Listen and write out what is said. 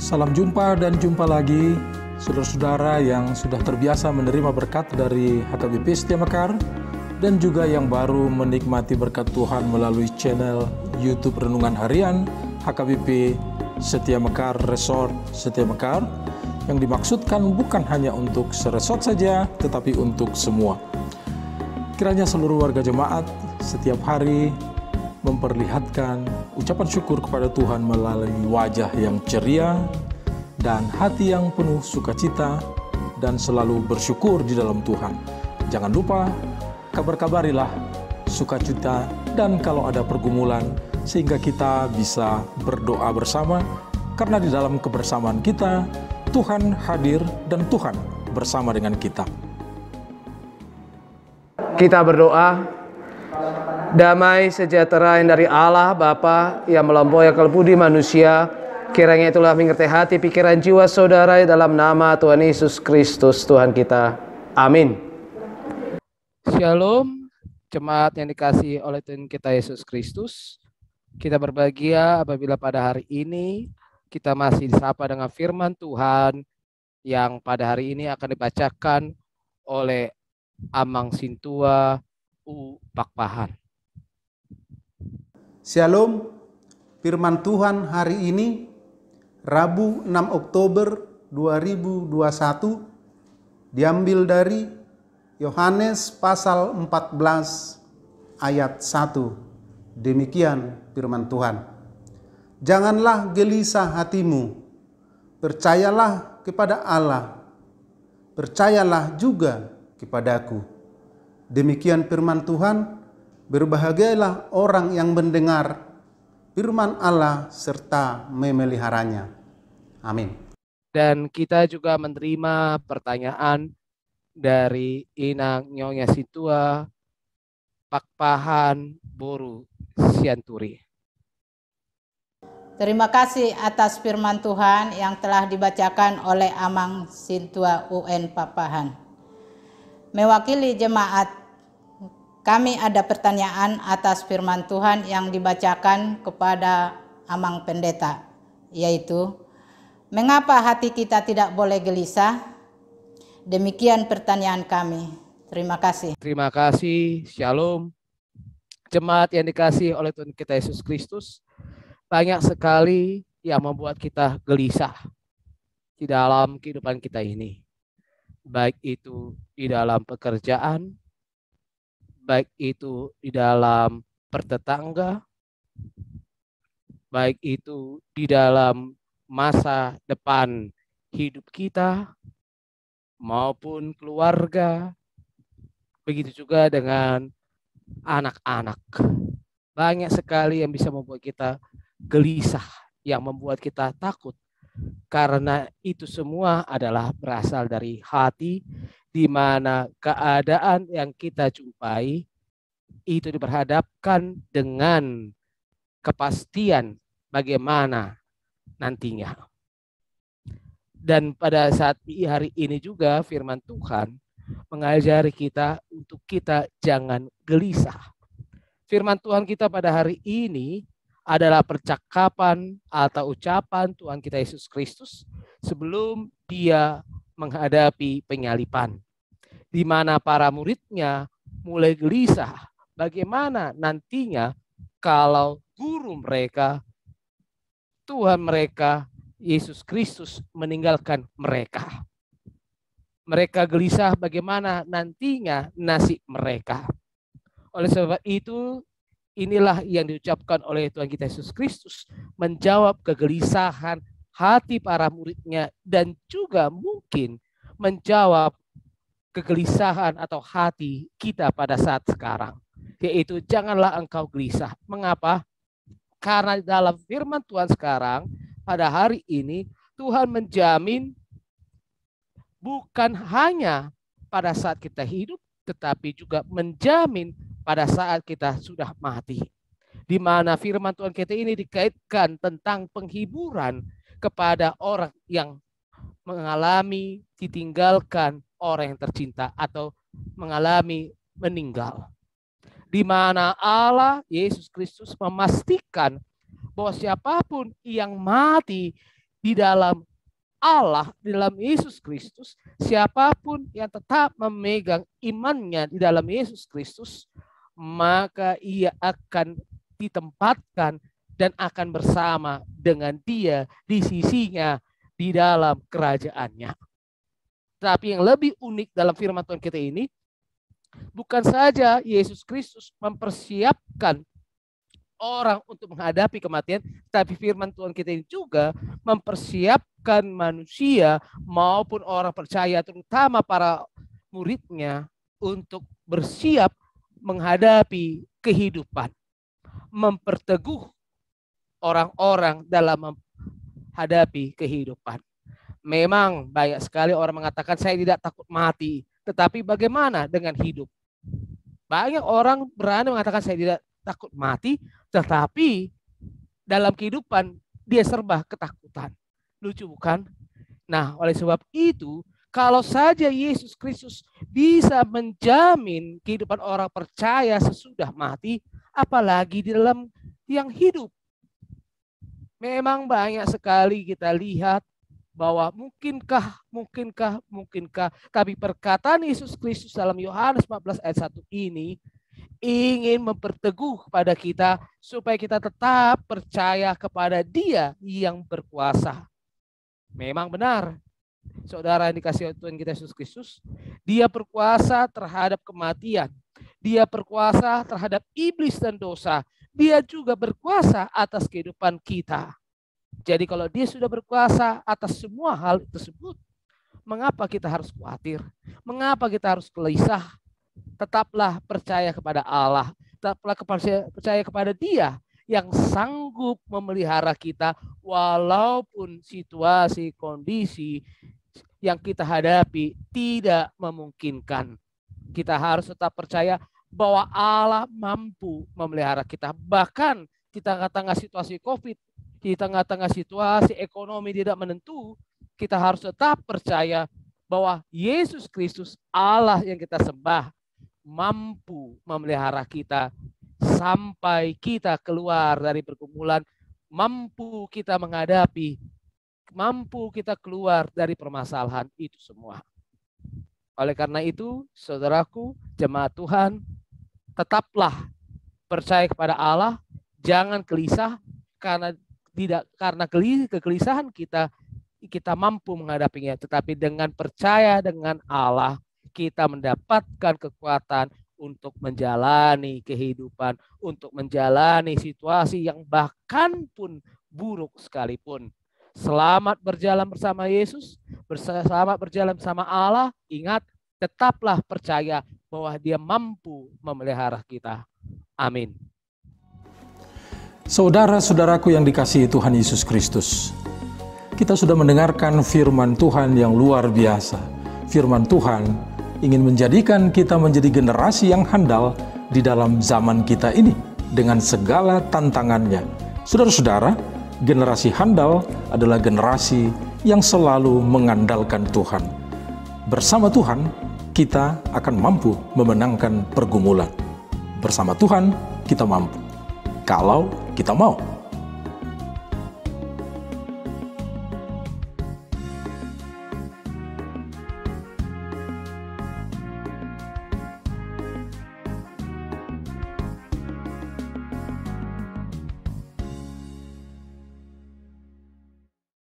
Salam jumpa dan jumpa lagi, saudara-saudara yang sudah terbiasa menerima berkat dari HKBP Setia Mekar dan juga yang baru menikmati berkat Tuhan melalui channel YouTube Renungan Harian HKBP Setia Mekar Resort Setia Mekar, yang dimaksudkan bukan hanya untuk seresort saja, tetapi untuk semua. Kiranya seluruh warga jemaat setiap hari memperlihatkan ucapan syukur kepada Tuhan melalui wajah yang ceria dan hati yang penuh sukacita dan selalu bersyukur di dalam Tuhan. Jangan lupa, kabar-kabarilah sukacita dan kalau ada pergumulan, sehingga kita bisa berdoa bersama, karena di dalam kebersamaan kita, Tuhan hadir dan Tuhan bersama dengan kita. Kita berdoa. Damai sejahtera yang dari Allah Bapa yang melampaui akal budi manusia, kiranya itulah mengerti hati pikiran jiwa saudara dalam nama Tuhan Yesus Kristus Tuhan kita. Amin. Shalom, jemaat yang dikasihi oleh Tuhan kita Yesus Kristus. Kita berbahagia apabila pada hari ini kita masih disapa dengan firman Tuhan yang pada hari ini akan dibacakan oleh Amang Sintua U Pakpahan. Shalom, firman Tuhan hari ini Rabu 6 Oktober 2021 diambil dari Yohanes pasal 14 ayat 1. Demikian firman Tuhan. Janganlah gelisah hatimu, percayalah kepada Allah, percayalah juga kepadaku. Demikian firman Tuhan. Berbahagialah orang yang mendengar firman Allah serta memeliharanya. Amin. Dan kita juga menerima pertanyaan dari Inang Nyonya Situa Pakpahan Boru Sianturi. Terima kasih atas firman Tuhan yang telah dibacakan oleh Amang Sintua UN Pakpahan. Mewakili jemaat, kami ada pertanyaan atas firman Tuhan yang dibacakan kepada Amang Pendeta, yaitu, mengapa hati kita tidak boleh gelisah? Demikian pertanyaan kami. Terima kasih. Terima kasih, shalom. Jemaat yang dikasihi oleh Tuhan kita Yesus Kristus, banyak sekali yang membuat kita gelisah di dalam kehidupan kita ini. Baik itu di dalam pekerjaan, baik itu di dalam bertetangga, baik itu di dalam masa depan hidup kita, maupun keluarga, begitu juga dengan anak-anak. Banyak sekali yang bisa membuat kita gelisah, yang membuat kita takut, karena itu semua adalah berasal dari hati, di mana keadaan yang kita jumpai itu diperhadapkan dengan kepastian bagaimana nantinya. Dan pada saat hari ini juga firman Tuhan mengajari kita untuk kita jangan gelisah. Firman Tuhan kita pada hari ini adalah percakapan atau ucapan Tuhan kita Yesus Kristus sebelum dia menghadapi penyaliban, di mana para muridnya mulai gelisah bagaimana nantinya kalau guru mereka, Tuhan mereka, Yesus Kristus meninggalkan mereka. Mereka gelisah bagaimana nantinya nasib mereka. Oleh sebab itu, inilah yang diucapkan oleh Tuhan kita Yesus Kristus, menjawab kegelisahan hati para muridnya dan juga mungkin menjawab kegelisahan atau hati kita pada saat sekarang, yaitu janganlah engkau gelisah. Mengapa? Karena dalam firman Tuhan sekarang pada hari ini Tuhan menjamin bukan hanya pada saat kita hidup, tetapi juga menjamin pada saat kita sudah mati, di mana firman Tuhan kita ini dikaitkan tentang penghiburan kepada orang yang mengalami ditinggalkan orang yang tercinta atau mengalami meninggal. Di mana Allah, Yesus Kristus memastikan bahwa siapapun yang mati di dalam Allah, di dalam Yesus Kristus, siapapun yang tetap memegang imannya di dalam Yesus Kristus, maka ia akan ditempatkan dan akan bersama dengan Dia di sisinya di dalam kerajaannya. Tapi yang lebih unik dalam firman Tuhan kita ini, bukan saja Yesus Kristus mempersiapkan orang untuk menghadapi kematian, tapi firman Tuhan kita ini juga mempersiapkan manusia maupun orang percaya, terutama para muridnya, untuk bersiap menghadapi kehidupan, memperteguh orang-orang dalam menghadapi kehidupan. Memang banyak sekali orang mengatakan saya tidak takut mati, tetapi bagaimana dengan hidup? Banyak orang berani mengatakan saya tidak takut mati, tetapi dalam kehidupan dia serba ketakutan. Lucu bukan? Nah, oleh sebab itu, kalau saja Yesus Kristus bisa menjamin kehidupan orang percaya sesudah mati, apalagi di dalam yang hidup. Memang banyak sekali kita lihat bahwa mungkinkah, tapi perkataan Yesus Kristus dalam Yohanes 14 ayat 1 ini ingin memperteguh pada kita supaya kita tetap percaya kepada Dia yang berkuasa. Memang benar, saudara yang dikasihi Tuhan kita Yesus Kristus, Dia berkuasa terhadap kematian, Dia berkuasa terhadap iblis dan dosa, Dia juga berkuasa atas kehidupan kita. Jadi kalau Dia sudah berkuasa atas semua hal tersebut, mengapa kita harus khawatir? Mengapa kita harus gelisah? Tetaplah percaya kepada Allah. Tetaplah percaya kepada Dia yang sanggup memelihara kita walaupun situasi, kondisi yang kita hadapi tidak memungkinkan. Kita harus tetap percaya bahwa Allah mampu memelihara kita. Bahkan di tengah-tengah situasi COVID, di tengah-tengah situasi ekonomi tidak menentu, kita harus tetap percaya bahwa Yesus Kristus, Allah yang kita sembah, mampu memelihara kita sampai kita keluar dari pergumulan, mampu kita menghadapi, mampu kita keluar dari permasalahan itu semua. Oleh karena itu, saudaraku, jemaat Tuhan, tetaplah percaya kepada Allah, jangan gelisah karena kegelisahan kita mampu menghadapinya, tetapi dengan percaya dengan Allah kita mendapatkan kekuatan untuk menjalani kehidupan, untuk menjalani situasi yang bahkan pun buruk sekalipun. Selamat berjalan bersama Yesus, selamat berjalan bersama Allah. Ingat, tetaplah percaya bahwa Dia mampu memelihara kita. Amin. Saudara-saudaraku yang dikasihi Tuhan Yesus Kristus, kita sudah mendengarkan firman Tuhan yang luar biasa. Firman Tuhan ingin menjadikan kita menjadi generasi yang handal di dalam zaman kita ini dengan segala tantangannya. Saudara-saudara, generasi handal adalah generasi yang selalu mengandalkan Tuhan. Bersama Tuhan, kita akan mampu memenangkan pergumulan. Bersama Tuhan, kita mampu. Kalau kita mau.